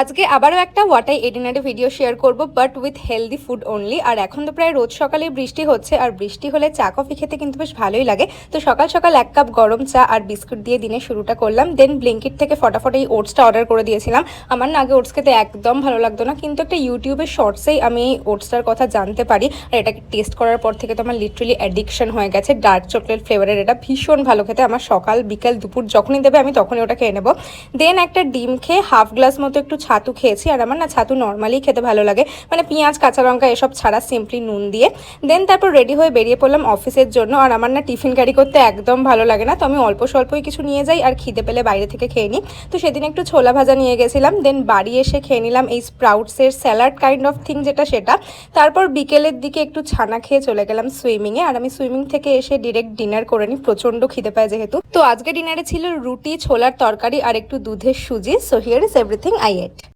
আজকে আবারও একটা হোয়াট আই এট ডিনারে ভিডিও শেয়ার করব, but with healthy food only. আর এখন তো প্রায় রোজ সকালে বৃষ্টি হচ্ছে, আর বৃষ্টি হলে চা কফি খেতে কিন্তু বেশ ভালোই লাগে। তো সকাল সকাল 1 কাপ গরম চা আর বিস্কুট দিয়ে দিনের শুরুটা করলাম। দেন ব্লিঙ্কিট থেকে ফটাফট এই ওটসটা অর্ডার করে দিয়েছিলাম। আমার না আগে ওটস খেতে একদম ভালো লাগতো না, কিন্তু একটা ইউটিউবের শর্টসেই আমি এই ওটসটার কথা জানতে পারি। আর এটাকে টেস্ট করার পর থেকে তো আমার লিটারালি অ্যাডিকশন হয়ে গেছে। ডার্ক চকলেট ফ্লেভারের, এটা ভীষণ ভালো খেতে। আমার সকাল বিকাল দুপুর যখনই দেবে আমি তখনই ওটা খেয়ে নেবো। দেন একটা ডিম খেয়ে হাফ গ্লাস মতো একটু ছাতু খেয়েছি। আর আমার না ছাতু নর্মালি খেতে ভালো লাগে, মানে পেঁয়াজ কাঁচা লঙ্কা এসব ছাড়া সিম্পলি নুন দিয়ে। দেন তারপর রেডি হয়ে বেরিয়ে পড়লাম অফিসের জন্য। আর আমার না টিফিন ক্যারি করতে একদম ভালো লাগে না, তো আমি অল্প স্বল্পই কিছু নিয়ে যাই, আর খিদে পেলে বাইরে থেকে খেয়ে নিই। তো সেদিন একটু ছোলা ভাজা নিয়ে গেছিলাম। দেন বাড়ি এসে খেয়ে নিলাম এই স্প্রাউটসের স্যালাড কাইন্ড অফ থিং সেটা। তারপর বিকেলের দিকে একটু ছানা খেয়ে চলে গেলাম সুইমিংয়ে। আর আমি সুইমিং থেকে এসে ডিরেক্ট ডিনার করে নিই, প্রচণ্ড খিদে পায় যেহেতু। তো আজকে ডিনারে ছিল রুটি, ছোলার তরকারি আর একটু দুধের সুজি। So here is everything I ate.